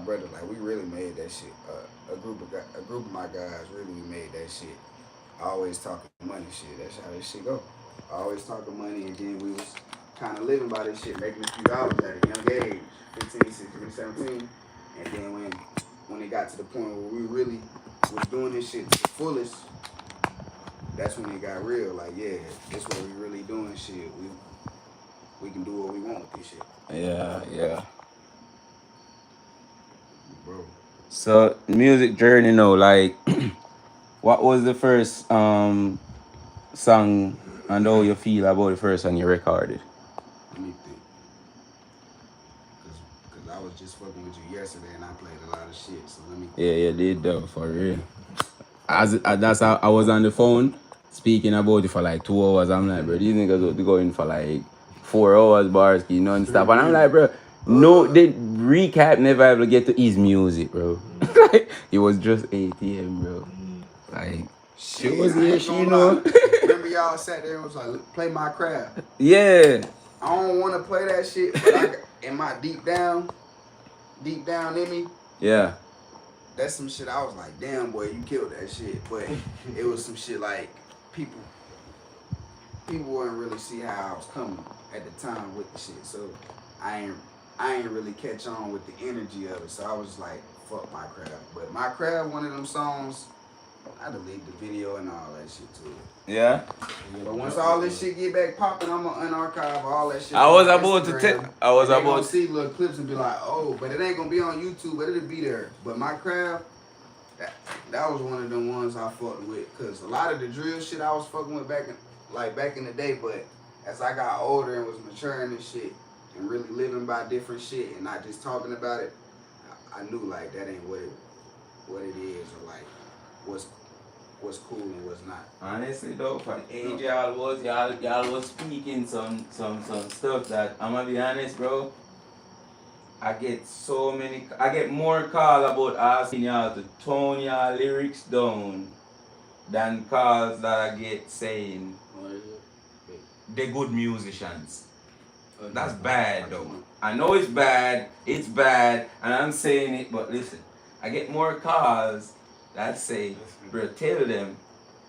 brother, like we really made that shit. A group of my guys really made that shit. Always talking money shit. That's how this shit go. Always talking money, and then we was kind of living by this shit, making a few dollars at a young age, 15, 16, 17. And then when it got to the point where we really was doing this shit to the fullest, that's when it got real. Like, yeah, this what we really doing shit. We can do what we want with this shit. Yeah. Bro. So music journey now, like what was the first song and how you feel about the first song you recorded? Let me think. Cause I was just fucking with you yesterday and I played a lot of shit. So let me think. Yeah, you did though, for real. That's how I was on the phone speaking about it for like 2 hours. I'm like, bro, these niggas would be going for like 4 hours bars, non-stop. And I'm like, bro, no, the recap never ever get to his music, bro. It was just ATM, bro. Like, she was here, she know. Remember y'all sat there and was like, play my craft. Yeah. I don't want to play that shit, but I got, in my deep down in me, yeah, that's some shit I was like, damn boy, you killed that shit. But it was some shit like people wouldn't really see how I was coming at the time with the shit. So I ain't really catch on with the energy of it. So I was like, fuck my craft. But my craft, one of them songs, I deleted the video and all that shit too. Yeah. But once all this shit get back popping, I'm gonna unarchive all that shit. I was about to tell. I was about to see little clips and be like, oh, but it ain't gonna be on YouTube, but it'll be there. But my craft, that was one of them ones I fucked with, cause a lot of the drill shit I was fucking with back in the day. But as I got older and was maturing and shit, and really living by different shit and not just talking about it, I knew like that ain't what it is, or like what's cool and what's not. Honestly though, for the age y'all was speaking some stuff that I'm gonna be honest, bro. I get more calls about asking y'all to tone y'all lyrics down than calls that I get saying they're good musicians. That's bad though. I know it's bad, and I'm saying it, but listen, I get more calls that say, bro, tell them,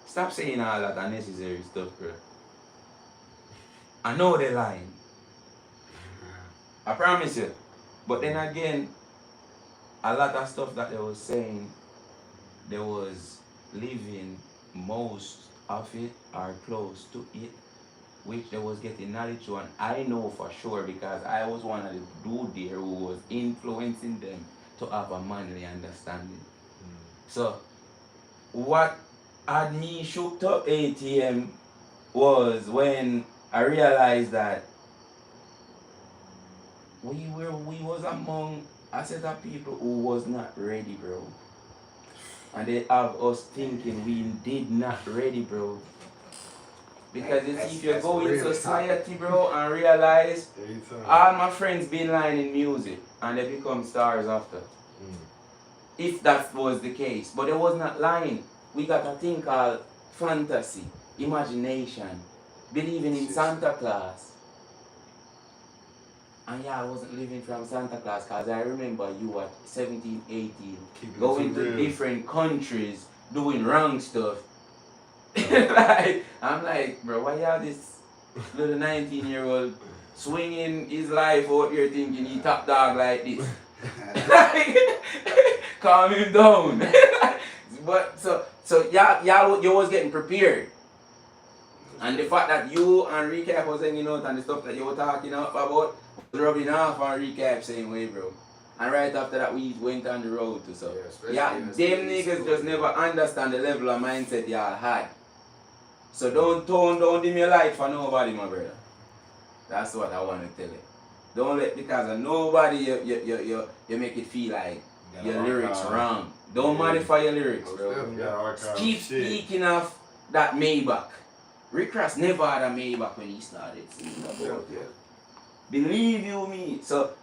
stop saying all that unnecessary stuff, bro. I know they're lying. I promise you. But then again, a lot of stuff that they was saying, they was living most of it or close to it, which they was getting knowledge to, and I know for sure because I was one of the dude there who was influencing them to have a manly understanding. So what had me shook up ATM was when I realized that we was among a set of people who was not ready, bro. And they have us thinking we did not ready, bro. Because if you go in society, bro, and realize all my friends been lying in music and they become stars after. If that was the case. But they was not lying. We got a thing called fantasy, imagination, believing in Santa Claus. And yeah, I wasn't living from Santa Claus because I remember you at 17, 18, going to different countries, doing wrong stuff. Like, I'm like, bro, why y'all this little 19-year-old swinging his life out here thinking he top dog like this? Calm him down. But so y'all you was getting prepared. And the fact that you and Recap was hanging out and the stuff that you were talking about was rubbing off on Recap same way, bro. And right after that we went on the road to so. Yeah, them niggas just never understand the level of mindset y'all had. So don't dim your light for nobody, my brother. That's what I want to tell you. Don't let because of nobody you make it feel like your lyrics wrong. Don't modify your lyrics, bro. Keep speaking of that Maybach. Rick Ross never had a Maybach when he started singing about it. Believe you me. So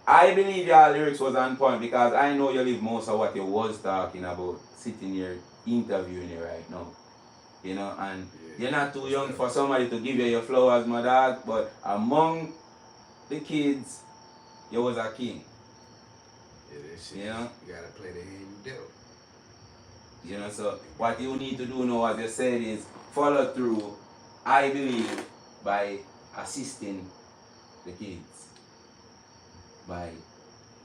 I believe your lyrics was on point because I know you live most of what you was talking about sitting here interviewing you right now. You know, and you're not too young for somebody to give you your flowers, my dog, but among the kids, you was a king. Yeah, that shit. You know? You gotta play the hand you dealt. You know, so what you need to do now, as you said, is follow through, I believe, by assisting the kids, by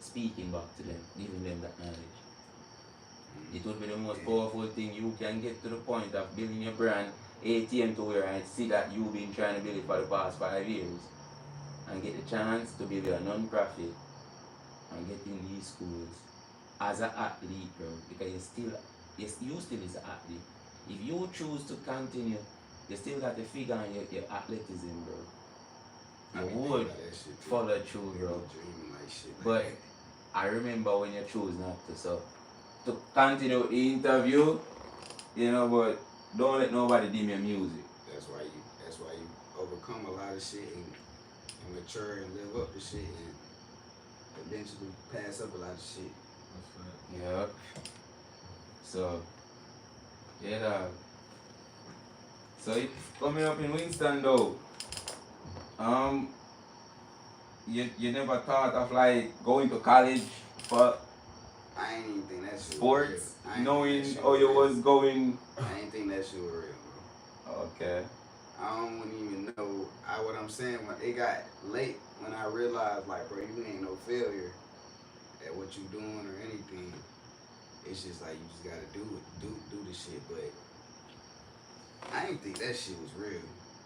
speaking back to them, giving them that knowledge. It would be the most powerful thing you can get to the point of building your brand, ATM, to where I see that you've been trying to build it for the past 5 years, and get the chance to build a non-profit and get in these schools as an athlete, bro, because you still is an athlete. If you choose to continue, you still got to figure on your athleticism, bro. You would follow through, bro. But I remember when you choose not to, so to continue the interview, you know, but don't let nobody dim your music. That's why you overcome a lot of shit and mature and live up to shit and eventually pass up a lot of shit. Yeah. So, yeah, dog. So it coming up in Winston though. You never thought of like going to college for I ain't even think that shit sports, was real. knowing how you was going. I ain't think that shit was real, bro. Okay. I don't even know. What I'm saying, when it got late, when I realized, like, bro, you ain't no failure at what you doing or anything. It's just like you just gotta do the shit. But I ain't think that shit was real.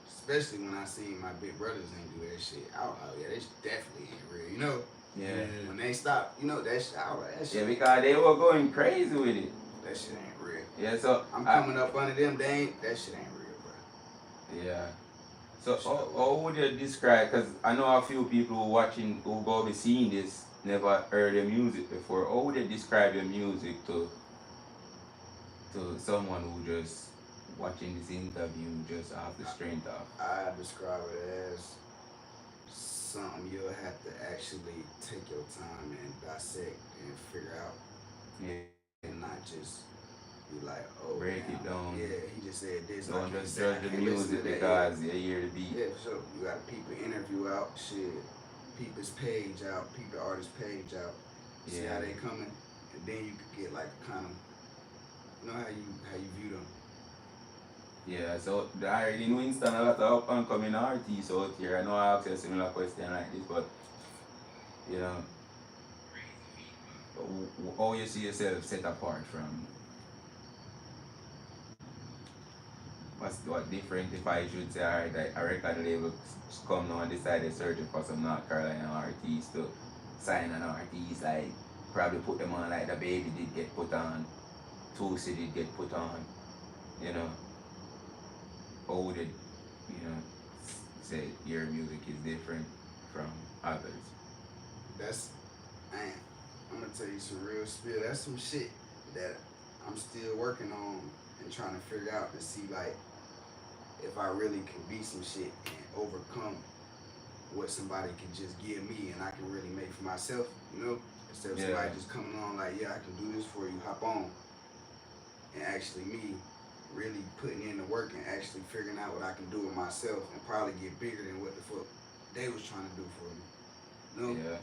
Especially when I seen my big brothers ain't do that shit. I was like, yeah, this definitely ain't real, you know? Yeah. When they stopped, you know, that shit, I was like, that shit. Yeah, because they were going crazy with it. That shit ain't real. Yeah, so I'm coming up under them, that shit ain't real, bro. Yeah. So how would you describe, because I know a few people who watching, who go be seeing this, never heard your music before. How would you describe your music to someone who just watching this interview just off the strength of? I describe it as something you'll have to actually take your time and dissect and figure out. Yeah. And not just be like, oh, break it down. Yeah, he just said this. Don't just judge the music because you hear the beat. Yeah, for sure. You gotta peep the interview out, shit. Peep his page out, peep the artist page out. See how they coming, and then you could get like kind of, you know how you view them. Yeah, so I already know Winston a lot of up and coming artists out here. I know I asked you a similar question like this, but you know, how you see yourself set apart from? What different if I should say, alright, like a record label come now and decided searching for some North Carolina artists to sign an artist, like probably put them on like the Baby did get put on, Tusi did get put on, you know. How would it, you know, say your music is different from others? I'm gonna tell you some real spill. That's some shit that I'm still working on and trying to figure out to see like if I really can be some shit and overcome what somebody can just give me and I can really make for myself, you know? Instead of somebody just coming on like, yeah, I can do this for you, hop on. And actually me really putting in the work and actually figuring out what I can do with myself and probably get bigger than what the fuck they was trying to do for me. You know? Yeah.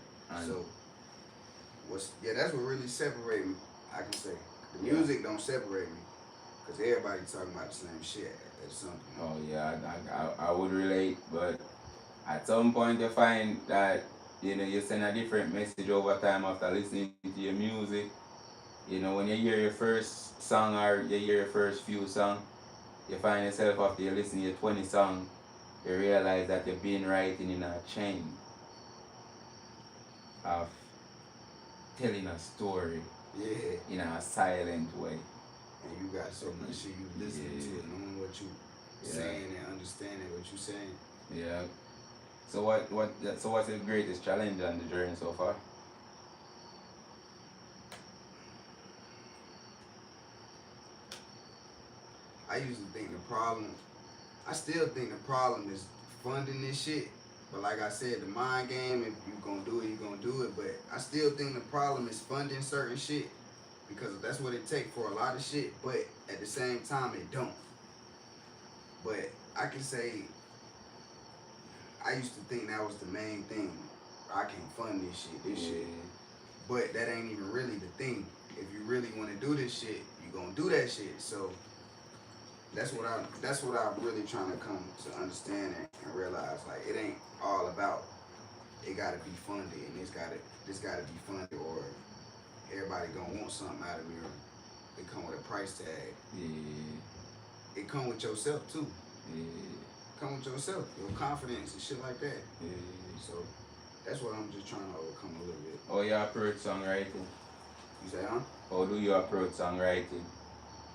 So that's what really separates me, I can say. The music don't separate me. Because everybody talking about the same shit at some point. Oh yeah, I would relate, but at some point you find that, you know, you send a different message over time after listening to your music. You know, when you hear your first song or you hear your first few songs, you find yourself after you listen to your 20 songs, you realize that you've been writing in a chain of telling a story in a silent way. And you got so much shit you listening to it, knowing what you saying and understanding what you saying. Yeah. So what's your greatest challenge on the journey so far? I used to think I still think the problem is funding this shit. But like I said, the mind game, if you gonna do it, you gonna do it. But I still think the problem is funding certain shit. Because that's what it takes for a lot of shit. But at the same time, it don't. But I can say, I used to think that was the main thing. I can't fund this shit. But that ain't even really the thing. If you really want to do this shit, you gonna do that shit. So that's what I'm really trying to come to understand and realize. Like it ain't all about it gotta be funded and this gotta be funded or everybody gonna want something out of me or it come with a price tag. Yeah, It come with yourself too. yeah, Come with yourself, your confidence and shit like that. yeah. So that's what I'm just trying to overcome a little bit. How you approach songwriting? You say, huh? How do you approach songwriting?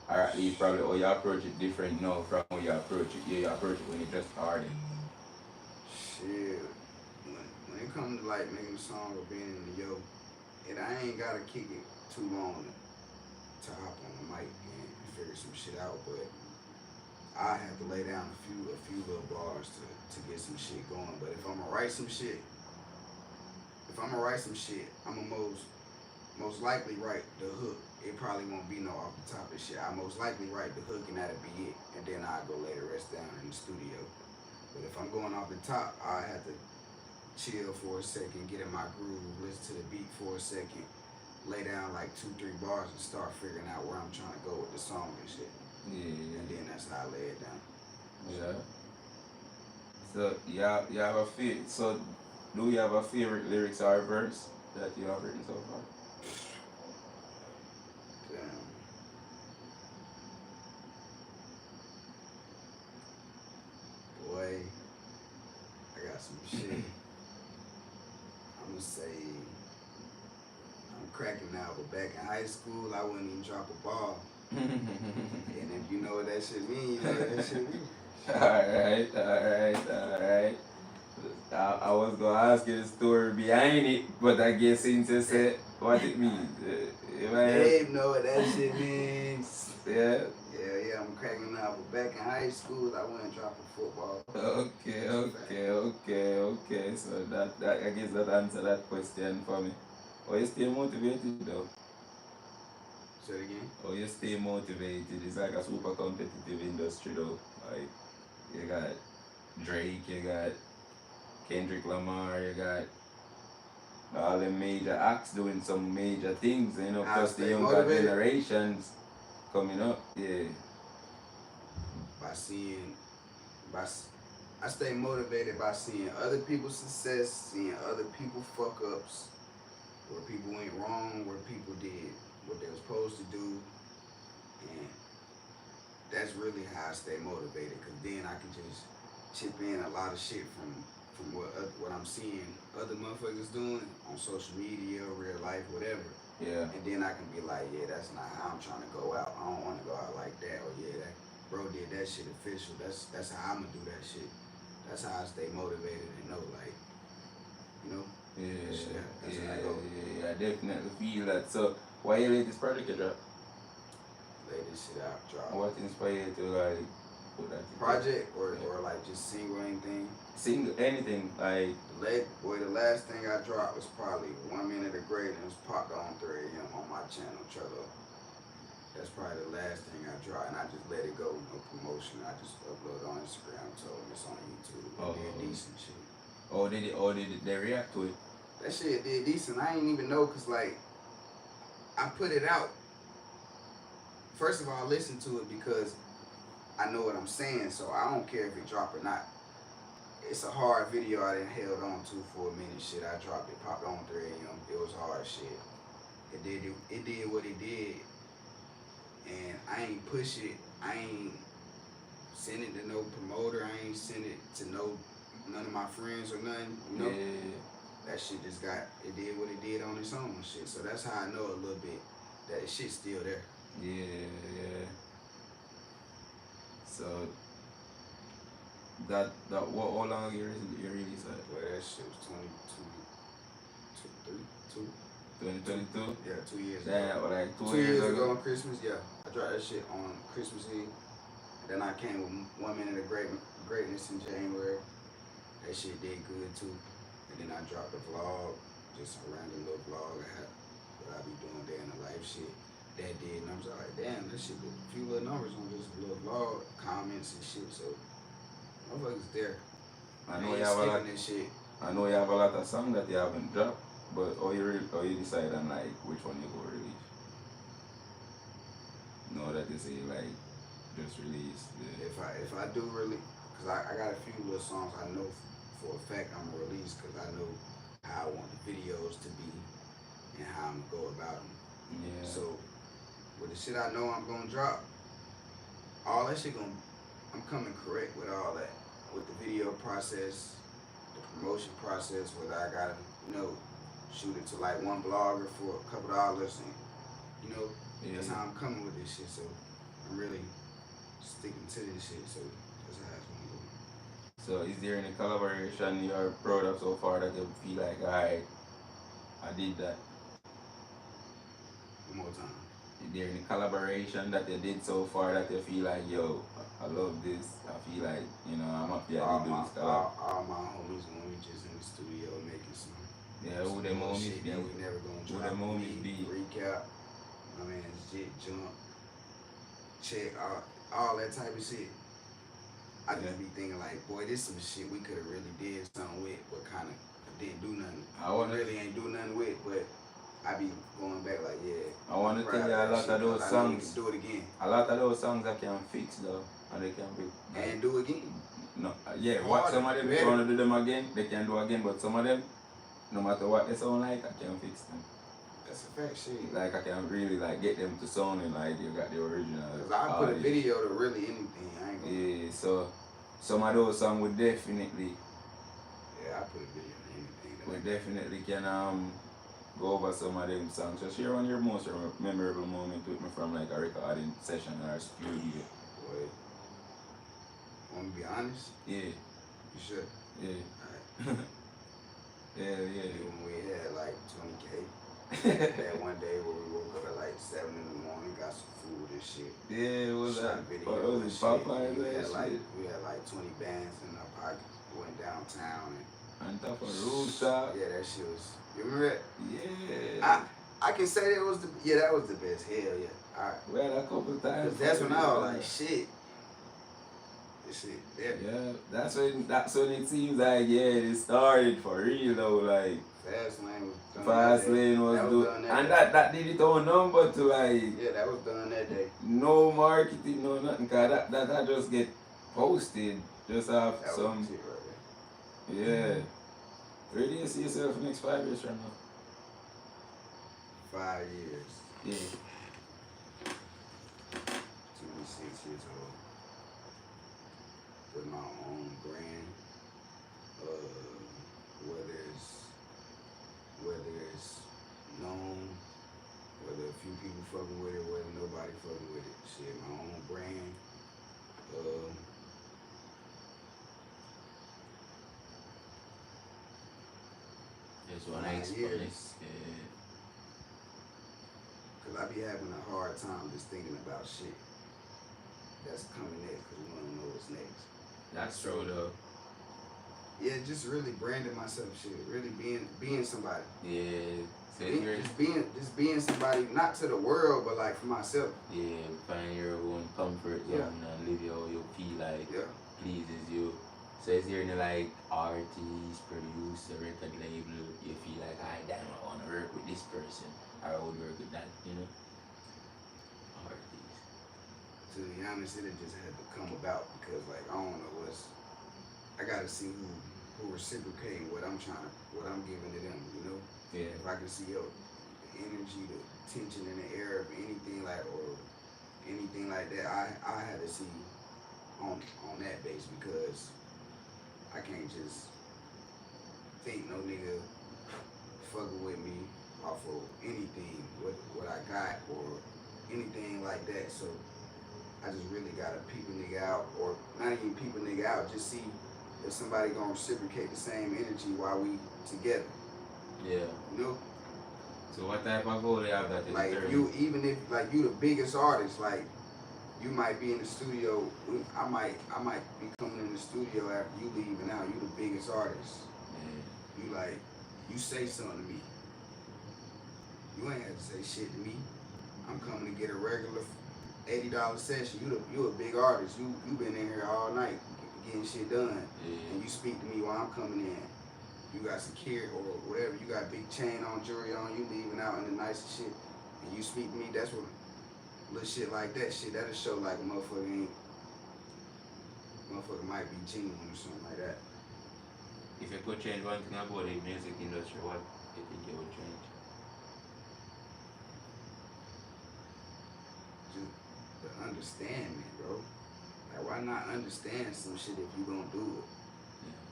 Or at least probably how you approach it different now from how you approach it. Yeah, you approach it when you just started. Shit. When it comes to like making a song or being in the yo, and I ain't gotta kick it too long to hop on the mic and figure some shit out, but I have to lay down a few little bars to get some shit going. But if I'm gonna write some shit, I'm gonna most likely write the hook. It probably won't be no off the top of shit. I most likely write the hook and that'll be it. And then I'll go lay the rest down in the studio. But if I'm going off the top, I have to chill for a second, get in my groove, listen to the beat for a second, lay down like 2-3 bars and start figuring out where I'm trying to go with the song and shit. Yeah. And then that's how I lay it down. Yeah. So you have a so do you have a favorite lyrics or verse that you have written so far? Damn. Boy, I got some shit. I'm gonna say I'm cracking now, but back in high school, I wouldn't even drop a ball. And if you know what that shit mean, you know what that shit mean. Alright. I was gonna ask you the story behind it, but I guess since you said what it means, Dave know what that shit means. yeah. Yeah, I'm cracking now, but back in high school, I wouldn't drop a football. Okay. So that I guess that answer that question for me. Or you stay motivated though? Say it again. Or you stay motivated? It's like a super competitive industry though. Like you got Drake, you got Kendrick Lamar, you got all the major acts doing some major things, you know, plus the younger motivated. generations coming up. Yeah. I stay motivated by seeing other people's success, seeing other people fuck ups, where people went wrong, where people did what they were supposed to do, and that's really how I stay motivated. Cause then I can just chip in a lot of shit from what I'm seeing other motherfuckers doing on social media, real life, whatever. Yeah. And then I can be like, yeah, that's not how I'm trying to go out. I don't want to go out like that. Or yeah, that bro did that shit official. That's how I'm gonna do that shit. That's how I stay motivated and know, like, you know. Yeah. That's how I go. Yeah. I definitely feel that. So, why your latest project you drop? Lay this shit out, drop. What inspired you to like put that together? Project or like just single anything. Sing anything like. The last thing I dropped was probably 1 minute of great and it was popped on 3 AM on my channel, Trello. That's probably the last thing I dropped, and I just let it go, no promotion. I just upload on Instagram, told them it's on YouTube. It did decent shit. Did they react to it? That shit did decent. I ain't even know, cause like I put it out. First of all, I listened to it because I know what I'm saying, so I don't care if it drop or not. It's a hard video I done held on to for a minute. Shit, I dropped it, popped on 3 AM. It was hard shit. It did what it did, and I ain't push it. I ain't send it to no promoter. I ain't send it to none of my friends or nothing. You know, that shit just it did what it did on its own and shit. So that's how I know a little bit that shit's still there. Yeah. So that how long ago you released that? Well, that shit was 2022? Yeah, 2 years ago. Damn, what, like 2 years ago on Christmas, yeah. I dropped that shit on Christmas Eve. And then I came with 1 minute of greatness in January. That shit did good too. And then I dropped a vlog, just a random little vlog I had, what I be doing day in the life shit. That did numbers. I was like, damn, that shit did a few little numbers on this little vlog, comments and shit. So motherfuckers there. I know you have a lot of songs that you haven't dropped. But how you decide on like which one you go release? No, that you say like just release the. If I do really, cause I got a few little songs I know for a fact I'm gonna release, cause I know how I want the videos to be and how I'm gonna go about them. Yeah. So with the shit I know I'm gonna drop, all that shit gonna, I'm coming correct with all that, with the video process, the promotion process, whether I gotta, you know, shoot it to like one blogger for a couple dollars, and you know, that's how I'm coming with this shit. So I'm really sticking to this shit. So that's how it's gonna go. So is there any collaboration you're proud of so far that you feel like, alright, I did that? One more time. Is there any collaboration that you did so far that you feel like, yo, I love this. I feel like, you know, I'm happy I did do this collab. All my homies when we just in the studio making some. Yeah, who them homies shit be? that we never gonna Who drop. them homies be? Recap. My man Jit Jump. Check all that type of shit. I just be thinking like, boy, this some shit we could have really did something with, but kind of didn't do nothing. Really ain't do nothing with, but I be going back like, yeah. I want to tell you a lot of those songs. Do it again. A lot of those songs I can fix though, and they can be. And do again. No, yeah. What some of them if you want to do them again, they can do again. But some of them, no matter what they sound like, I can fix them. That's a fact, shit. Like I can really like get them to sounding like you got the original. Cause I put a video to really anything. I ain't gonna. Yeah, so some of those songs would definitely. Yeah, I put a video to anything. We definitely can go over some of them songs. Just share on your most memorable moment with me from like a recording session or a studio. Boy, want me to be honest? Yeah. You sure? Yeah. Alright. Yeah. When we had like 20K. That one day where we woke up at like 7 in the morning, got some food and shit. Yeah, it was shot video was and it shit. Popeyes We had shit? like 20 bands in our pockets. We went downtown and on top of the rooftop. yeah, that shit was. You remember that? Yeah. I can say that was that was the best. Hell yeah. Alright. We had a couple times. That's when I was like, shit. This shit. Yeah, that's when it seems like it started for real though. Like Fast Lane was doing, and that did its own number to like. Yeah, that was done that day. No marketing, no nothing. Cause that just get posted just off that some. Was right there. Yeah. Where do you see yourself in the next 5 years from now? 5 years. Yeah. 26 years old. With my own brand. Whether it's known, whether a few people fucking with it, whether nobody fucking with it. Shit, my own brand. Just want to explain. Yeah. Cause I be having a hard time just thinking about shit that's coming next, cause we don't know what's next. That's true though. Yeah, just really branding myself, shit. Really being somebody. Yeah. Just being somebody, not to the world, but like for myself. Yeah, find your own comfort zone and live how you feel like pleases you. So is there any like artist, producer, record label you feel like, I damn, I want to work with this person, or I would work with that, you know? Artist. To be honest, it just had to come about because like I don't know I gotta see who reciprocating what I'm giving to them, you know? Yeah. If I can see the energy, the tension in the air of anything like that, I had to see on that base because I can't just think no nigga fucking with me off of anything, what I got or anything like that. So I just really gotta peep a nigga out, or not even peep a nigga out, just see if somebody gonna reciprocate the same energy while we together. Yeah. You know? So what type of goal they have that is like even if like you the biggest artist, like you might be in the studio, I might be coming in the studio after you leaving out. You the biggest artist. Yeah. You like, you say something to me. You ain't have to say shit to me. I'm coming to get a regular $80 session. You a big artist. You been in here all night getting shit done. Yeah. And you speak to me while I'm coming in. you got some kid or whatever, you got big chain on, jewelry on, you leaving out in the nicest shit, and you speak to me, that's what little shit like that shit, that'll show like a motherfucker might be genuine or something like that. If you could change one thing about the music industry, what do you think you would change? Just the understanding, bro. Like, why not understand some shit if you gonna do it? Yeah.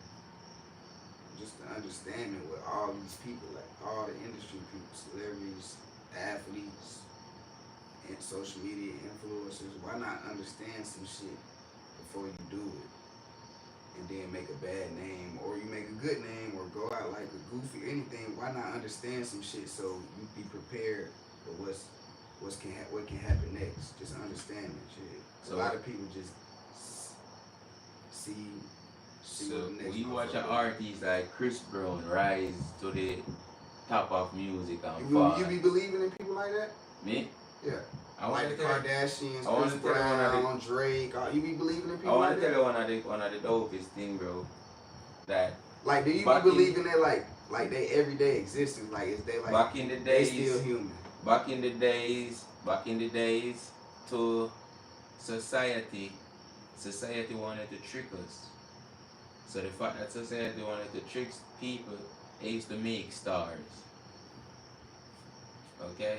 Just the understanding with all these people, like all the industry people, celebrities, athletes, and social media influencers. Why not understand some shit before you do it? And then make a bad name, or you make a good name, or go out like a goofy anything. Why not understand some shit so you be prepared for what can happen next? Just understand that shit. So a lot of people just see. So we watch an artist like Chris Brown rise to the top of music and fall. You be believing in people like that? Me? Yeah. I Like want the to tell Kardashians, I want Chris to tell you one of Brown, Drake. You be believing in I people want like to tell that? you one of the dopest thing, bro. That Like, do you be back in- believing that like they everyday existence? Like, is they like back in the they days, still human? back in the days, to society wanted to trick us. So the fact that society wanted to trick people, they used to make stars. Okay?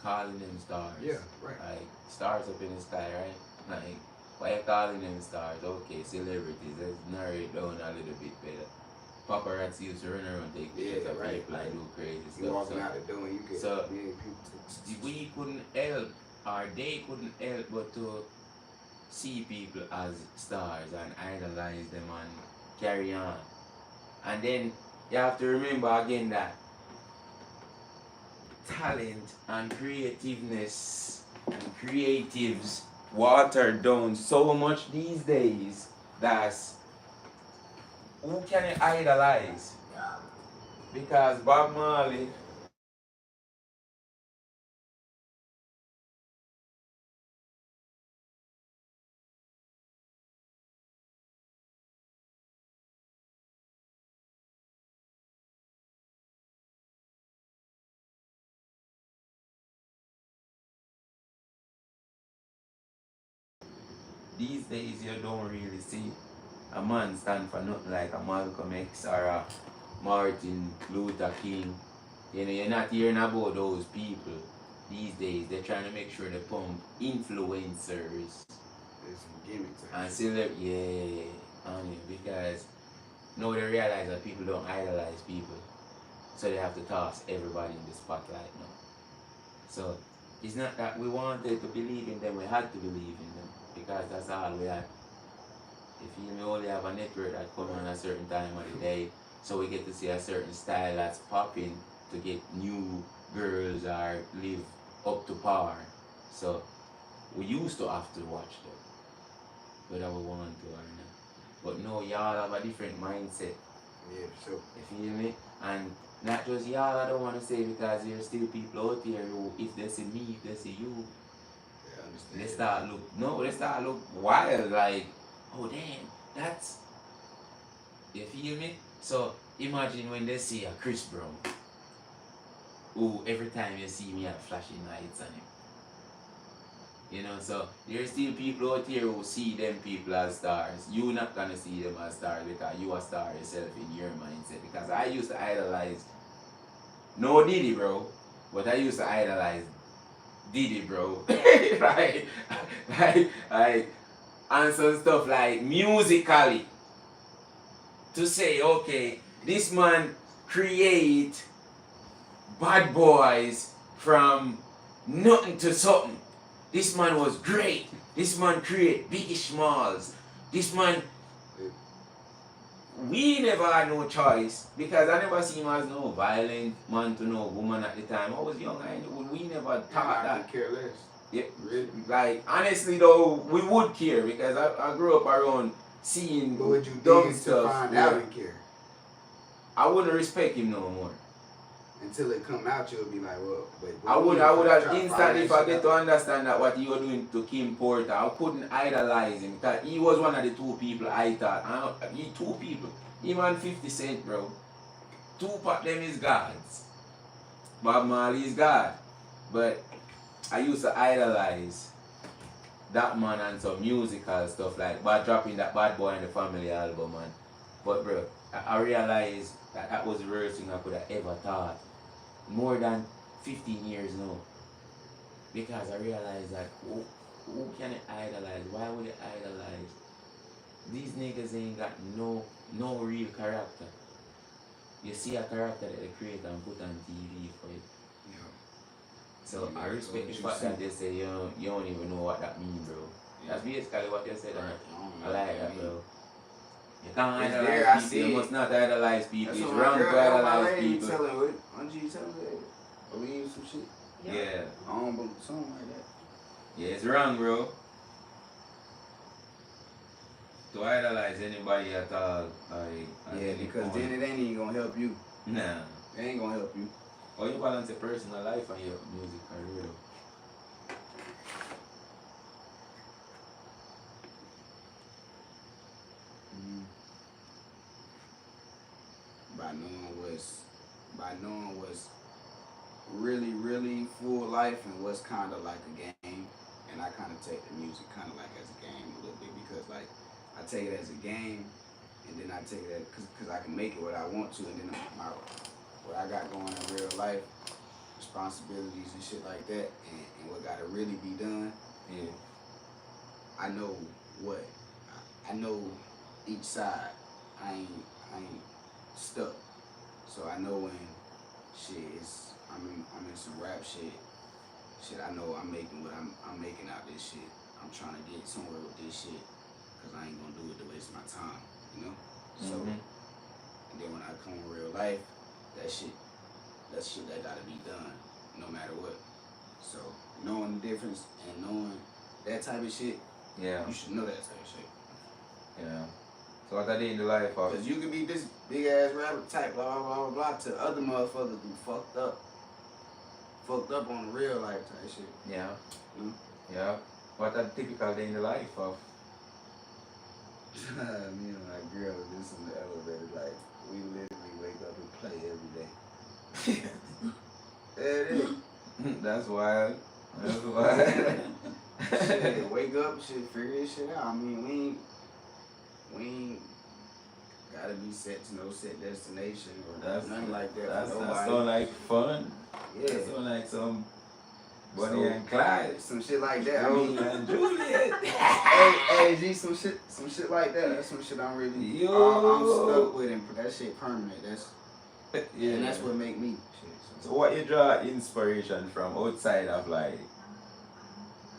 Calling them stars. Yeah, right. Like stars up in the sky, right? Like, why you calling them stars? Okay, celebrities. Let's narrow it down a little bit better. Paparazzi used to run around, take pictures of right, people and do crazy You stuff. walking out the door and you get so million people. we couldn't help, or they couldn't help but to see people as stars and idolize them and carry on. And then you have to remember again that talent and creativeness and creatives watered down so much these days that who can you idolize? Because Bob Marley these days you don't really see a man stand for nothing like a Malcolm X or a Martin Luther King. You know, you're not hearing about those people these days. They're trying to make sure they pump influencers There's some gimmicks. and celebrities, because now they realize that people don't idolize people, so they have to toss everybody in the spotlight now. So it's not that we wanted to believe in them, we had to believe in them because that's all we had. If you only have a network that comes on a certain time of the day, so we get to see a certain style that's popping to get new girls or live up to par. So we used to have to watch them, whether we want to or not. But no, y'all have a different mindset. Yeah, so You feel me? And not just y'all, I don't want to say, because there's still people out there who, if they see me, if they see you, yeah, I understand. they start look wild, like, oh damn, that's, you feel me? So imagine when they see a Chris Brown, who every time you see me have flashing lights on him. You know, so there's still people out here who see them people as stars. You're not gonna see them as stars because you a star yourself in your mindset. Because I used to idolize, no Diddy, bro, but I used to idolize Diddy, bro. like, and some stuff like musically. To say, okay, this man create bad boys from nothing to something. This man was great. This man create Biggie Smalls. This man, we never had no choice because I never seen him as no violent man to no woman at the time. I was young, we never thought I that. could care less. Yeah, Really? like honestly though, we would care because I grew up around seeing What would you dumb do to stuff. find Yeah. out and care? I wouldn't respect him no more. Until it come out, you'll be like, well, but I would have try to find instantly that forget shit to out. understand that what you were doing to Kim Porter. I couldn't idolize him because he was one of the two people I thought. He two people. Him and 50 Cent, bro. Tupac them is gods. Bob Marley is God. But I used to idolize that man and some musical stuff like by dropping that Bad Boy in the Family album, man. But bro, I realized that that was the worst thing I could have ever thought. More than 15 years now. Because I realized that who can it idolize? Why would it idolize? These niggas ain't got no real character. You see a character that they create and put on TV for it. Yeah. So Yeah, I respect the so fact you that they say you don't even know what that means, bro. Yeah. That's basically what they said. Right. And I I don't know like what that, that bro. You can't It's idolize there, I people. see You it. must not idolize people. That's It's what my wrong girl, to that's my idolize lady people. telling me. Aren't you telling me that? Believe some shit. Yeah. I don't believe something like that. Yeah, it's wrong, bro. To idolize anybody at all, like at Yeah, any because point. then it ain't even gonna help you. Nah. It ain't gonna help you. Or you balance your personal life and your music career, though. By knowing what's really, really full life and what's kind of like a game. And I kind of take the music kind of like as a game a little bit because like I take it as a game and then I take it because I can make it what I want to and then what I got going in real life, responsibilities and shit like that and what got to really be done. Yeah. I know what I know each side. I ain't stuck. So I know when shit is I'm in some rap shit. Shit, I know I'm making what I'm making out this shit. I'm trying to get somewhere with this shit because I ain't gonna do it to waste my time, you know. So and then when I come in real life, that's shit that gotta be done no matter what. So knowing the difference and knowing that type of shit, Yeah. you should know that type of shit. Yeah. So what I did in the life of. Because you could be this big ass rapper type, blah, blah, blah, blah, to other motherfuckers who fucked up. Fucked up on the real life type shit. Yeah. Mm. Yeah. What a typical day in the life of. Me and my girl was just in the elevator, like, we literally wake up and play every day. It is. That's wild. That's wild. Shit, wake up, shit, figure this shit out. I mean, we ain't gotta be set to no set destination or nothing like that. That for nobody. sound like fun. Yeah. That sound like some Bonnie and Clyde. Some shit like that. I Romeo mean, and Juliet. hey, G, some shit like that. That's some shit I'm really, I'm stuck with, and that shit permanent. That's Yeah. and that's what make me shit. So what you draw inspiration from outside of like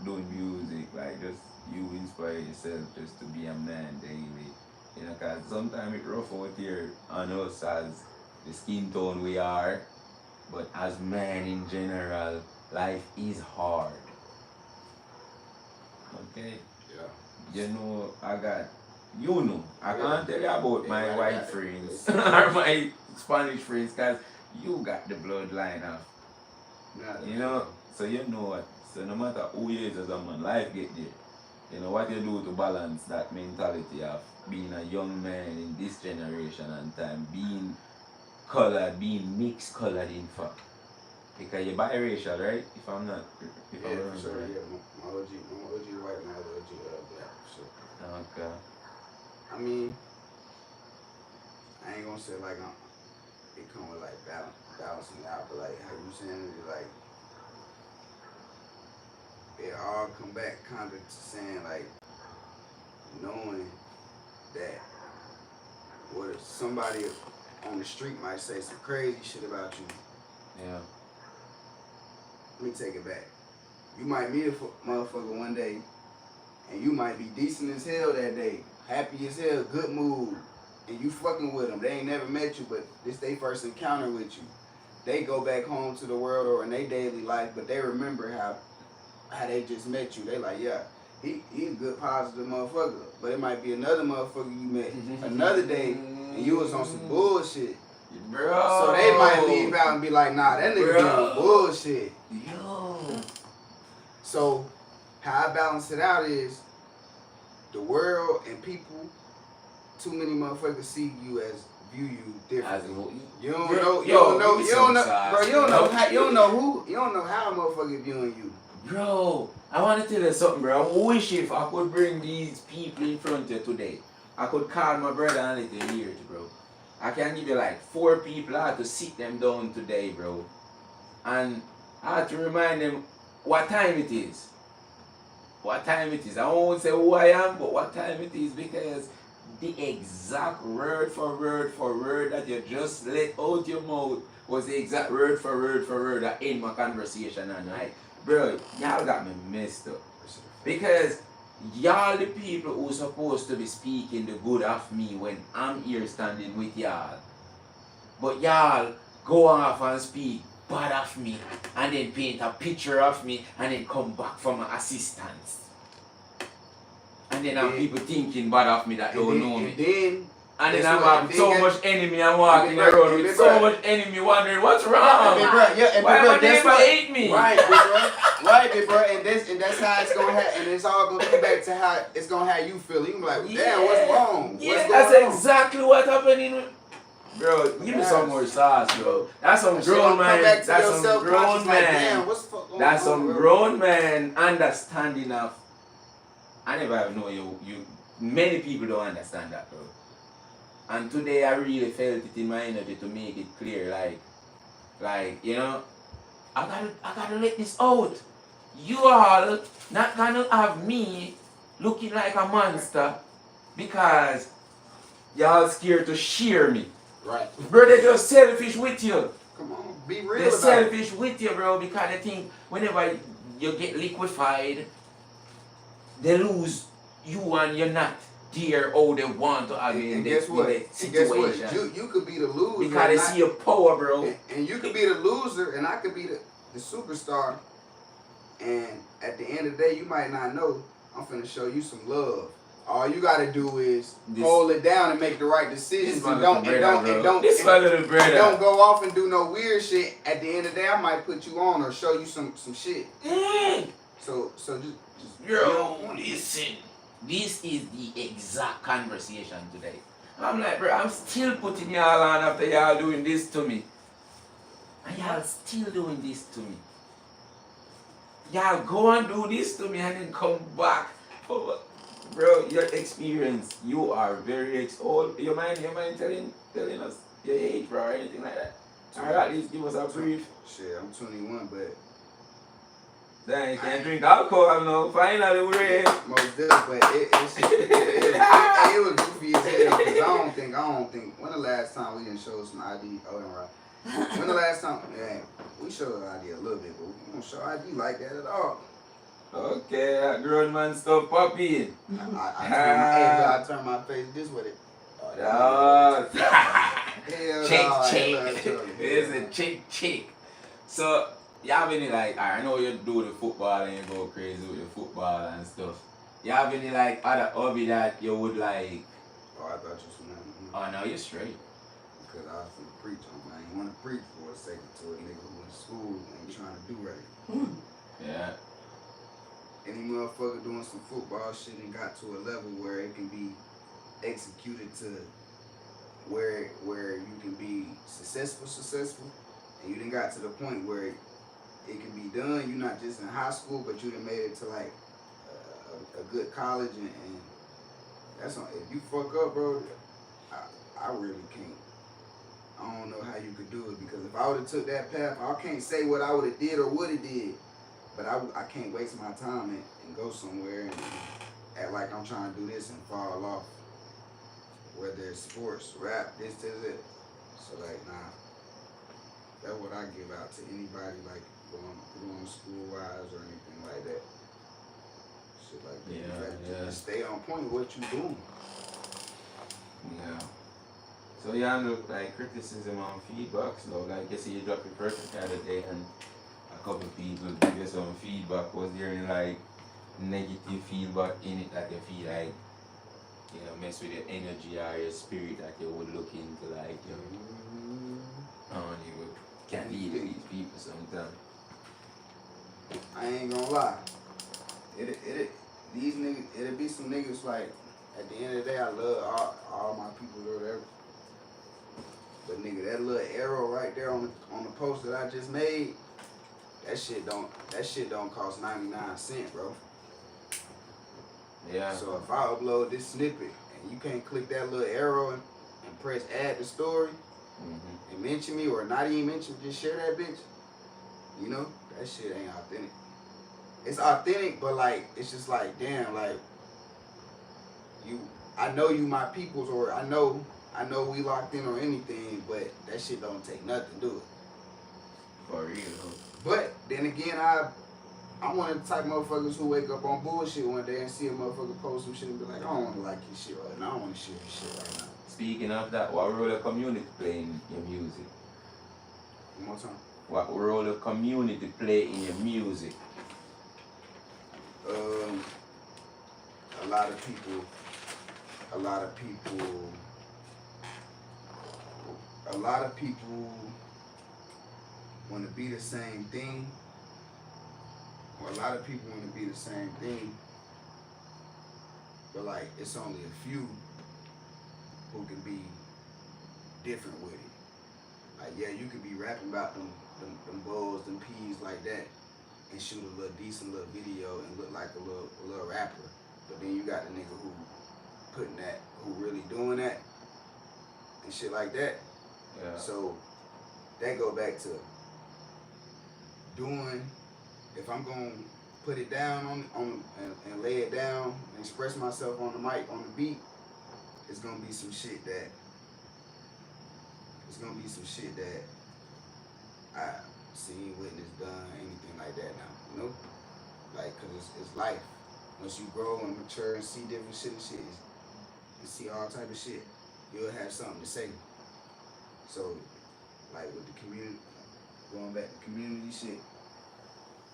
doing music, like just you inspire yourself just to be a man daily, you know, cause sometimes it rough out here on us as the skin tone we are, but as men in general, life is hard. Okay. Yeah. You know, I can't tell you about my white friends it. or my Spanish friends, cause you got the bloodline of, you know, so you know what, so no matter who you is as a man, life get there. You know what you do to balance that mentality of being a young man in this generation and time, being colored, being mixed colored in fact. Because you're biracial, right? If I'm not, if Yeah, I'm for wrong, sure. right? Yeah, my OG white, my other OG black, for sure. Okay. I mean, I ain't gonna say like it come with like balancing out, but like how you saying it, like it all come back kind of to saying like knowing that what if somebody on the street might say some crazy shit about you. Yeah. Let me take it back. You might meet a motherfucker one day, and you might be decent as hell that day, happy as hell, good mood, and you fucking with them. They ain't never met you, but this they first encounter with you. They go back home to the world or in their daily life, but they remember how they just met you. They like, yeah, he's a good positive motherfucker. But it might be another motherfucker you met another day, and you was on some bullshit. Bro. So they might leave out and be like, nah, that nigga be on bullshit. Yo. So how I balance it out is the world and people too many motherfuckers view you differently. You don't bro, know, yo, you don't know, bro. You don't know bro. how, you don't know how a motherfucker viewing you. Bro, I want to tell you something, bro. I wish if I could bring these people in front of you today. I could call my brother and let you hear it, bro. I can give you like 4 people. I had to sit them down today, bro. And I had to remind them what time it is. What time it is. I won't say who I am, but what time it is, because the exact word for word that you just let out your mouth was the exact word for word that end my conversation. And like, bro, y'all got me messed up. Because y'all the people who supposed to be speaking the good of me when I'm here standing with y'all. But y'all go off and speak bad of me and then paint a picture of me and then come back for my assistance. And then have people thinking bad of me that don't know me. And then I'm having so much enemy, I'm walking around with so much enemy wondering what's wrong. Why my neighbor hate me? Right, bro. Right, big bro. And that's how it's gonna happen. And it's all gonna come back to how it's gonna have you feel. You gonna be like, damn, what's wrong? Yeah, what's that's going on? exactly what happening. Bro, give me some more sauce, bro. That's some grown man. That's some grown man. That's some grown man understanding of. I never know you. Many people don't understand that, bro. And today I really felt it in my energy to make it clear, like you know, I gotta let this out. You all not gonna have me looking like a monster because y'all scared to share me. Right. Bro, they're just selfish with you. Come on, be real. They're selfish with you, bro, because they think whenever you get liquefied, they lose you and you're not there how they want to have you in the situation. You could be the loser. Because they see your power, bro. And you could be the loser and I could be the superstar. And at the end of the day, you might not know. I'm finna show you some love. All you gotta do is hold it down and make the right decisions and don't go off and do no weird shit. At the end of the day, I might put you on or show you some shit. So just listen. This is the exact conversation today. I'm like, bro, I'm still putting y'all on after y'all doing this to me. And y'all still doing this to me. Y'all go and do this to me and then come back. Oh, bro, your experience, you are very old. You mind telling us your age, bro, or anything like that? Or at least give us a brief. Shit, I'm 21, but then you can't drink alcohol now. Finally, we're here. Most definitely, but it was goofy as hell because I don't think. When the last time we didn't show some ID? Oh, no, right. When the last time? Yeah, we showed ID a little bit, but we don't show ID like that at all. Okay, that grown man stuff popping. I turn my face this way. Check. It's a check. So. You have any like, I know you do the football and you go crazy with the football and stuff. You have any like other hobby that you would like? Oh, I thought you was Oh no, you're straight. Because I was gonna preach on, man. You want to preach for a second to a nigga who in school and trying to do right. Yeah. Any motherfucker doing some football shit and got to a level where it can be executed to where you can be successful, and you done got to the point where it can be done. You're not just in high school, but you done made it to like a good college, and that's on. If you fuck up, bro, I really can't. I don't know how you could do it, because if I would have took that path, I can't say what I would have did or would have did, but I can't waste my time and go somewhere and act like I'm trying to do this and fall off. Whether it's sports, rap, this, it. So like, nah. That's what I give out to anybody like going school-wise or anything like that. Shit like that. You gotta stay on point with what you doing. Yeah. So you handle like criticism and feedback. So like you see you dropped your perfect the other day and a couple people give you some feedback. Was there any like negative feedback in it that you feel like, you know, mess with your energy or your spirit that you would look into, like, you know, you can't lead with these people sometimes? I ain't gonna lie. These niggas, it'll be some niggas like, At the end of the day, I love all my people or whatever. But nigga, that little arrow right there on the post that I just made, that shit don't cost 99 cents, bro. Yeah. So if I upload this snippet and you can't click that little arrow and press add to story and mention me, or not even mention, just share that bitch. You know, that shit ain't authentic. It's authentic, but like it's just like damn, like I know you my peoples, or I know we locked in or anything, but that shit don't take nothing, do it. For real. But then again, I'm one of the type of motherfuckers who wake up on bullshit one day and see a motherfucker post some shit and be like, I don't want to like your shit right now. I don't want to share your shit right now. Speaking of that, what role the community play in your music? One more time. What role the community play in your music? A lot of people want to be the same thing, or a lot of people want to be the same thing, but like it's only a few who can be different with it. Like yeah, you could be rapping about them bulls, them peas like that, and shoot a little decent little video and look like a little rapper. But then you got the nigga who really doing that and shit like that. Yeah. So that go back to doing. If I'm gonna put it down on and lay it down and express myself on the mic, on the beat, it's gonna be some shit that I seen, witnessed, done, anything like that now. You know, like cause it's life. Once you grow and mature and see different shit and see all type of shit, you'll have something to say. So, like with the community, going back to community shit,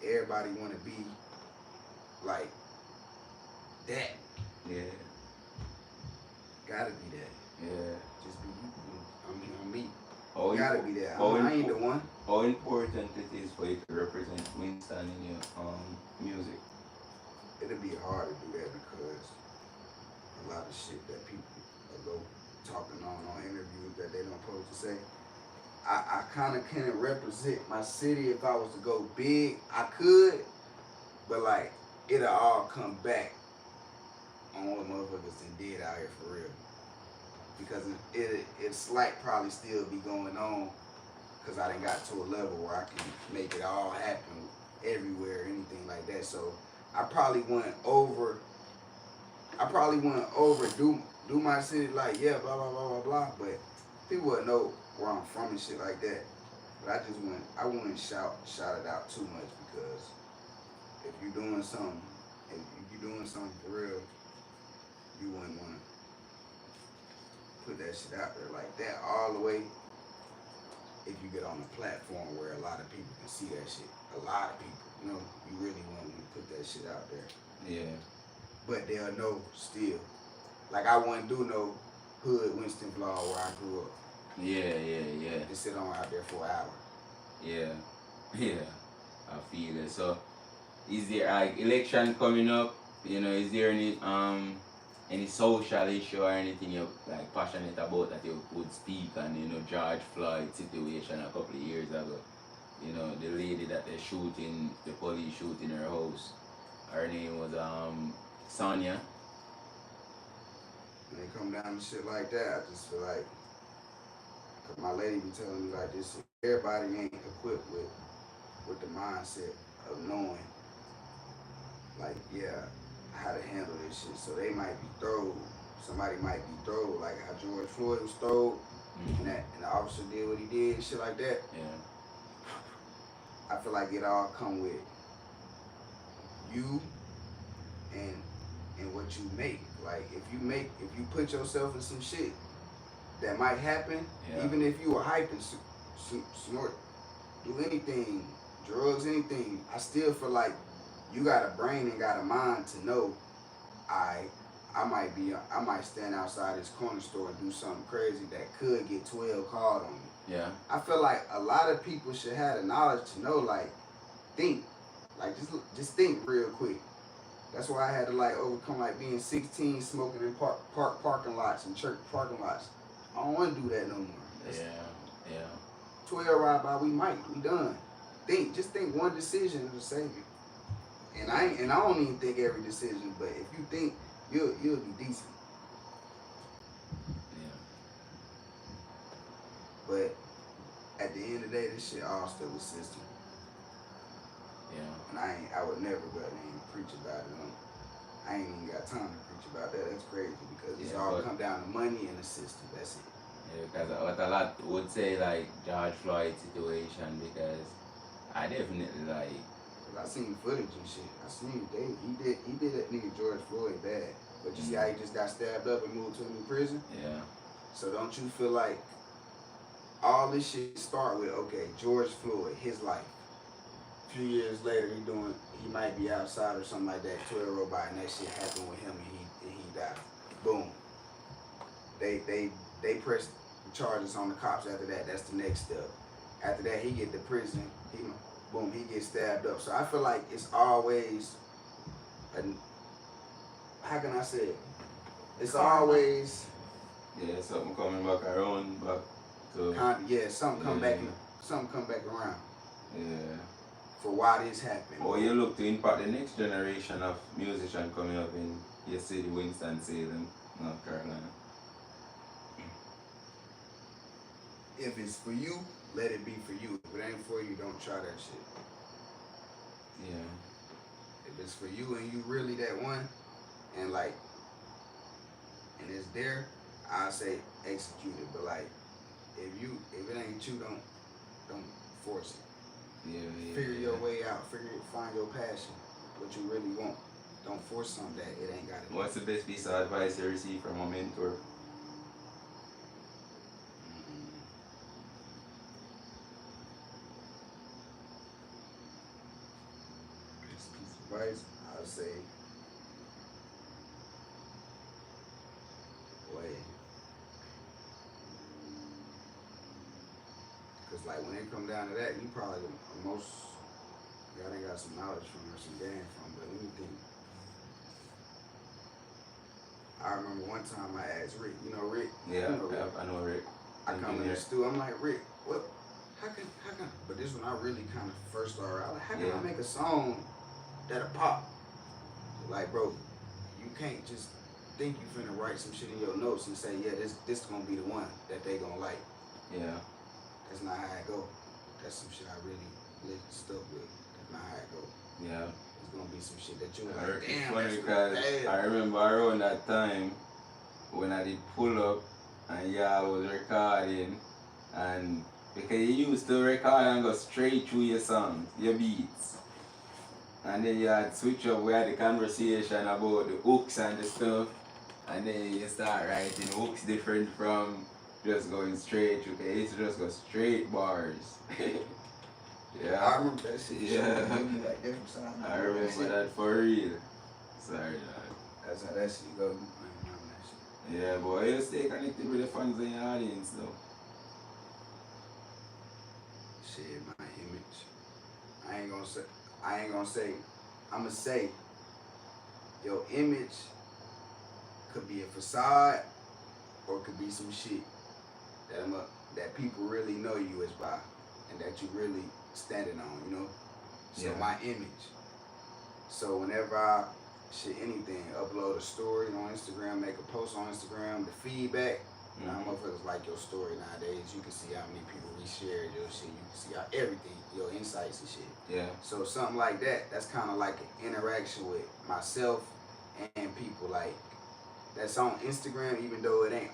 everybody want to be like that. Yeah. Gotta be that. Yeah. Just be you. I'm me. Gotta be that. I ain't the one. How important it is for you to represent Winston in your music? It'll be hard to do that because a lot of shit that people go talking on interviews that they don't supposed to say. I kind of can't represent my city. If I was to go big, I could, but like it'll all come back on what motherfuckers done did out here for real. Because it's like probably still be going on because I done got to a level where I can make it all happen everywhere, anything like that. So I probably wouldn't overdo my city, like yeah, blah blah blah blah blah, but people wouldn't know where I'm from and shit like that. But I wouldn't shout it out too much, because if you're doing something for real, you wouldn't want to put that shit out there like that all the way. If you get on a platform where a lot of people can see that shit, a lot of people, you know, you really want to put that shit out there. Yeah. But they'll know still. Like I wouldn't do no hood Winston vlog where I grew up. Yeah. And sit on out there for an hour. Yeah. I feel it. So, is there like election coming up? You know, is there any social issue or anything you're like passionate about that you would speak on? You know, George Floyd situation a couple of years ago. You know, the lady that they're shooting, the police shooting her house. Her name was Sonia. When they come down to shit like that, I just feel like, cause my lady be telling me like this, everybody ain't equipped with the mindset of knowing, like, yeah, how to handle this shit. So they might be throwed. Somebody might be throwed, like how George Floyd was throwed, and the officer did what he did, shit like that. Yeah. I feel like it all come with you and what you make. Like if you put yourself in some shit that might happen, even if you were hyping, snort, do anything, drugs, anything, I still feel like you got a brain and got a mind to know, I might stand outside this corner store and do something crazy that could get 12 called on me. Yeah. I feel like a lot of people should have the knowledge to know, like, think. Like, just think real quick. That's why I had to like overcome like being 16, smoking in parking lots and church parking lots. I don't want to do that no more. That's Yeah. 12 ride by, we done. Just think one decision will save you. And I don't even think every decision, but if you think, you'll be decent. Yeah. But at the end of the day, this shit all still a system. Yeah. And I would never go ahead and preach about it. I ain't even got time to preach about that. That's crazy because it's all come down to money and the system. That's it. Yeah, because what a lot would say like George Floyd situation, because I definitely like. I seen footage and shit. I seen he did that nigga George Floyd bad. But you see how he just got stabbed up and moved to a new prison? Yeah. So don't you feel like all this shit start with, okay, George Floyd, his life. A few years later, he might be outside or something like that, 12 robot, and that shit happened with him and he died. Boom. They press the charges on the cops after that. That's the next step. After that, he get to prison. He gets stabbed up. So I feel like it's always, how can I say it? It's always. Yeah, something coming back around, back to. Something come back around. Yeah. For why this happened. Or you look to impact the next generation of musicians coming up in your city, Winston-Salem, North Carolina. If it's for you, let it be for you. If it ain't for you, don't try that shit. Yeah. If it's for you and you really that one, and it's there, I say execute it. But like, if it ain't you, don't force it. Yeah. Figure your way out. Find your passion, what you really want. Don't force something that it ain't got it. What's the best piece of advice you received from a mentor? Best piece of advice, I would say, because like when it come down to that, you probably the most, y'all done got some knowledge from or some game from, but let me think. I remember one time I asked Rick, you know Rick? Yeah, you know Rick. I know Rick. I come in the studio, I'm like, Rick, what? How can, but this when I really kind of first started out, like, how can I make a song that'll pop? Like, bro, you can't just think you finna write some shit in your notes and say, yeah, this gonna be the one that they gonna like. Yeah. That's not how it go. That's some shit I really stuck with. That's not how it go. Yeah. It's gonna be some shit that you like, damn. It's funny because I remember around that time when I did pull up and y'all was recording, and because you used to record and go straight through your songs, your beats. And then you had switch up, we had the conversation about the hooks and the stuff, and then you start writing hooks different from just going straight through, okay, it's just go straight bars. Yeah. I remember that shit. Yeah. Like different sounds. I remember that for real. Sorry, dog. That's how that shit go. Yeah, boy, you stay connected with the fans and your audience, though. Shit, my image. I ain't gonna say. I'ma say, your image could be a facade, or it could be some shit that people really know you as by, and that you really standing on, you know. So my image. So whenever I anything, upload a story on Instagram, make a post on Instagram, the feedback. Now, motherfuckers like your story nowadays. You can see how many people reshared your shit. You can see how everything, your insights and shit. Yeah. So something like that, that's kind of like an interaction with myself and people. Like, that's on Instagram, even though it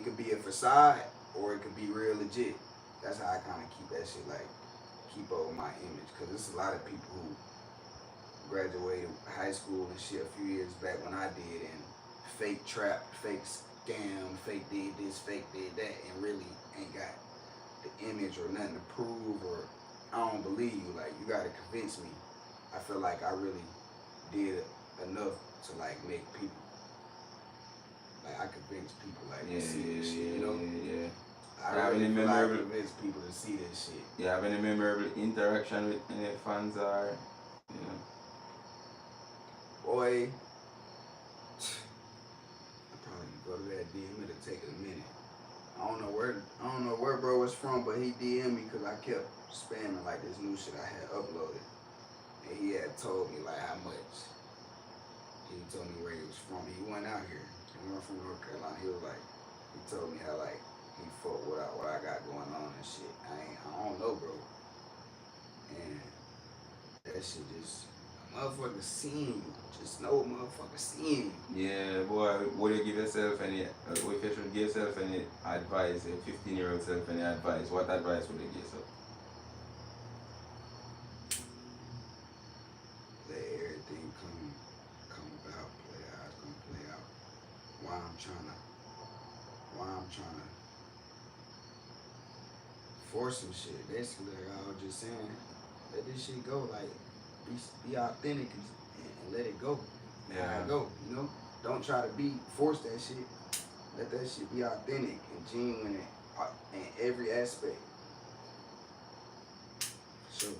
could be a facade or it could be real legit. That's how I kind of keep that shit, like, keep over my image. Because there's a lot of people who graduated high school and shit a few years back when I did, and fake trap, fake scam, fake did this, fake did that, and really ain't got the image or nothing to prove, or I don't believe you. Like, you gotta convince me. I feel like I really did enough to like make people, like I convince people like to see this shit, you know? Yeah. I really feel like I convince people to see this shit. You have any memorable interaction with any fans or, you know? Boy, I probably could go to that DM. It'll take a minute. I don't know where bro was from, but he DM'd me because I kept spamming like this new shit I had uploaded. And he had told me like how much. He told me where he was from. He went out here. He went from North Carolina. He told me how like he fought what I got going on and shit. I don't know, bro. And that shit just, a motherfucker seeing you. Just know a motherfucker seeing you. Yeah, boy, would you give yourself any, if you should give yourself any advice, a 15-year-old self any advice, what advice would you give yourself? Let everything come about, play how it's gonna play out. Why I'm trying to force some shit. Basically, like I was just saying, let this shit go. Like, be authentic and let it go. Yeah. How it go, you know? Don't try to force that shit. Let that shit be authentic and genuine in every aspect. Sure.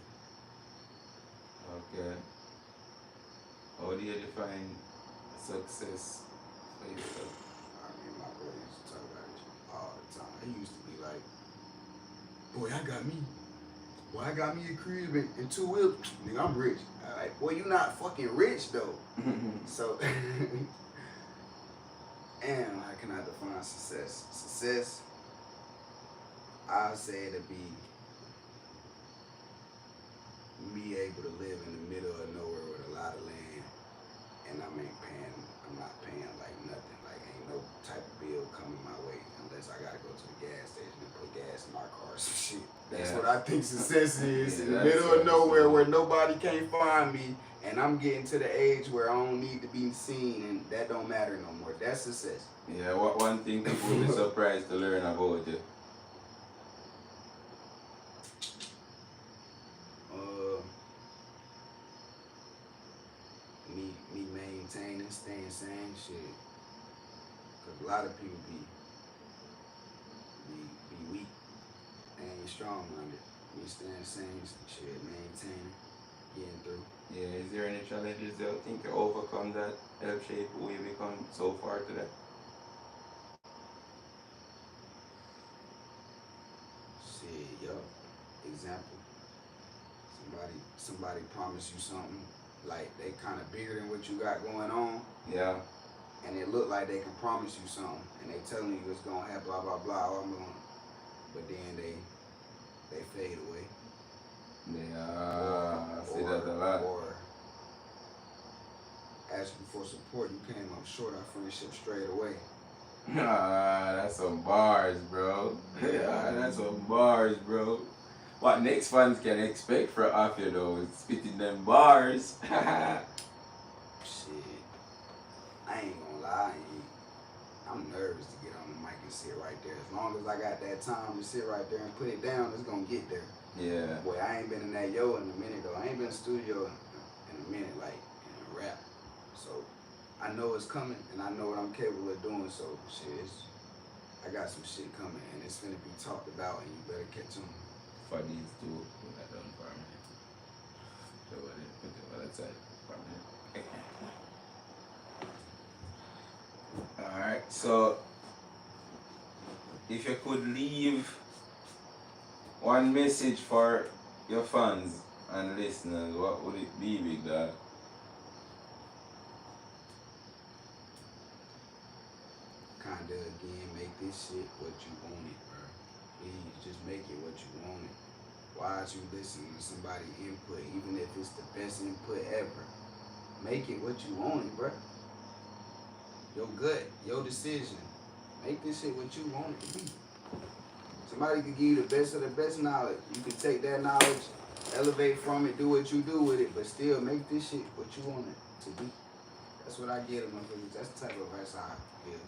Okay. How do you define success for yourself? I mean, my brother used to talk about this all the time. He used to be like, boy, I got me a crib and 2 wheels. Nigga, I'm rich. I like, boy, you not fucking rich though. So, and how can I define success? Success, I'd say it'd be me able to live in the middle of nowhere with a lot of land, and I'm not paying like nothing. Like ain't no type of bill coming my way unless I gotta go to the gas station and put gas in my car or some shit. That's what I think success is. Yeah, in the middle of nowhere where nobody can't find me, and I'm getting to the age where I don't need to be seen, and that don't matter no more. That's success. Yeah, what one thing people will be surprised to learn about you? Me maintaining, staying sane, shit. Cause a lot of people be weak. They ain't strong-minded. Me staying sane, shit, maintaining, getting through. Yeah, is there any challenges that you think you overcome that help shape who you become so far today? Shit, yo. Example. Somebody promise you something, like they kind of bigger than what you got going on. Yeah. And it look like they can promise you something, and they telling you it's gonna have blah blah blah. But then they fade away. Yeah, I see that a lot. Or asking for support, you came up short our friendship straight away. That's some bars, bro. Yeah, that's some bars, bro. What next fans can expect from off you though is spitting them bars. Shit, I ain't gonna lie, I'm nervous to get on the mic and sit right there. As long as I got that time to sit right there and put it down, it's gonna get there. Yeah. Boy, I ain't been in that in a minute though. I ain't been in the studio in a minute, like in a rap. So I know it's coming and I know what I'm capable of doing. So shit, I got some shit coming and it's finna be talked about and you better catch on. For these two, put that down for a minute. So put it on that side for a minute. Alright, so if you could leave one message for your fans and listeners, what would it be, big dog? Kinda again, make this shit what you want it, bro. Please, just make it what you want it. Why are you listening to somebody input, even if it's the best input ever? Make it what you want it, bro. Your gut, your decision. Make this shit what you want it to be. Somebody could give you the best of the best knowledge. You can take that knowledge, elevate from it, do what you do with it, but still make this shit what you want it to be. That's what I get them. That's the type of advice I give.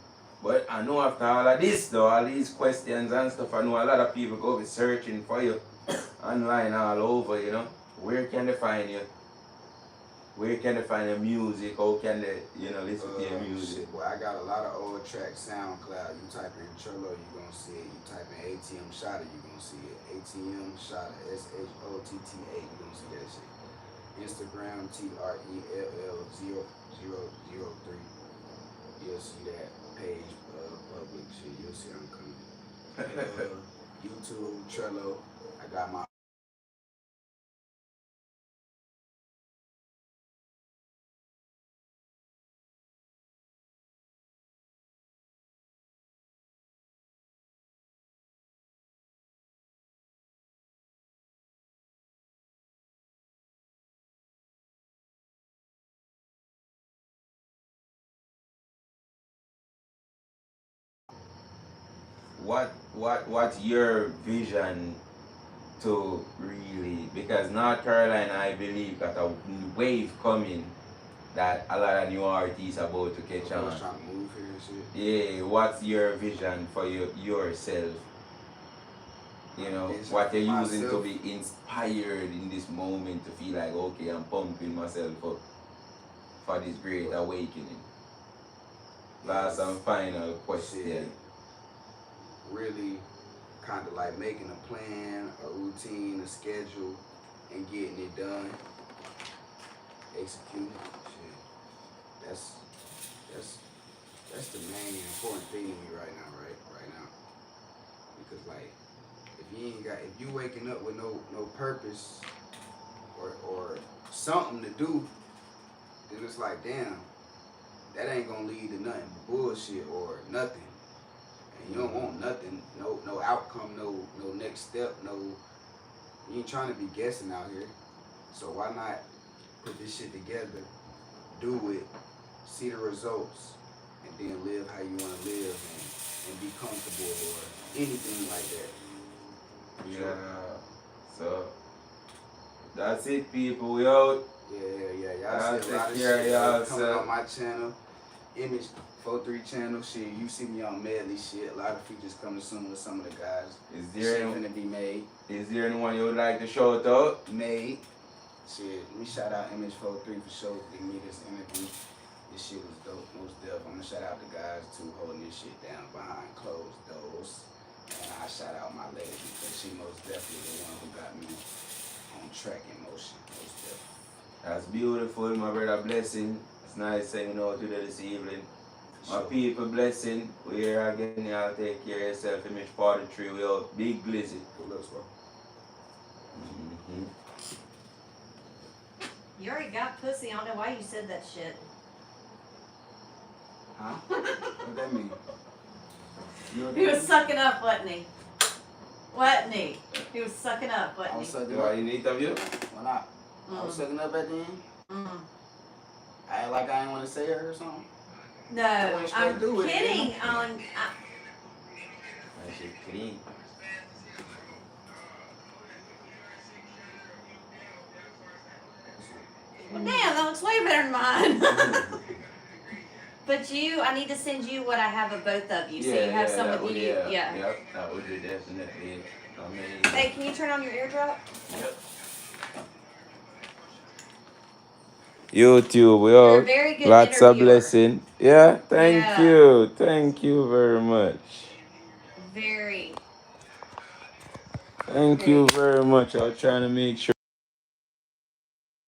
But I know after all of this though, all these questions and stuff, I know a lot of people go be searching for you online all over, you know. Where can they find you? Where can they find your music? How can they, listen to your music? Shit, boy, I got a lot of old tracks, SoundCloud. You type in Trello, you gonna see it. You type in ATM Shotta, you gonna see it. ATM Shotta, SHOTTA, you gonna see that shit. Instagram TRELL003. You'll see that page public shit. You'll see I'm coming. YouTube, Trello. I got my what's your vision to really, because North Carolina, I believe, got a wave coming that a lot of new artists are about to catch on. trying to move here and shit. Yeah, what's your vision for yourself? You know, what you're using to be inspired in this moment to feel like, okay, I'm pumping myself up for this great awakening. Last and final question. Really kind of like making a plan, a routine, a schedule, and getting it done. Executing. Shit. That's the main important thing to me right now, right now. Because like if you waking up with no purpose or something to do, then it's like, damn, that ain't gonna lead to nothing but bullshit or nothing. And you don't want nothing, no outcome, no next step, you ain't trying to be guessing out here. So why not put this shit together, do it, see the results, and then live how you want to live and be comfortable or anything like that. Yeah. So that's it, people. We out. Yeah. Y'all see a lot of shit coming on my channel, Image43 channel. Shit, you see me on medley shit. A lot of features coming soon with some of the guys. Is there shit gonna be made? Is there anyone you would like to shout out? Made. Shit, let me shout out Image43 for sure giving me this interview. This shit was dope, most definitely. I'm gonna shout out the guys too holding this shit down behind closed doors. And I shout out my lady because she most definitely the one who got me on track in motion, most definitely. That's beautiful, my brother. Blessing. It's nice saying out to this evening. My people, blessing. We here again. Y'all take care of yourself. Image43. We out. Big glizzy. Good looks, bro. You already got pussy. I don't know why you said that shit. Huh? What that mean? He was sucking up, wasn't he? Wasn't he? He was sucking up, wasn't he? sucking Do I need of you? Why not? I was sucking up at the end. I act like I didn't want to say her or something. No, I'm kidding. That shit clean. Well, damn, that looks way better than mine. But I need to send you what I have of both of you, so you have some with you. Yeah, that would be definitely amazing. Hey, can you turn on your eardrop? Yep. YouTube, we You're a out. very good Lots of interviewer. blessing. Yeah, thank you. Thank you very much. Very. Thank you very much. I was trying to make sure.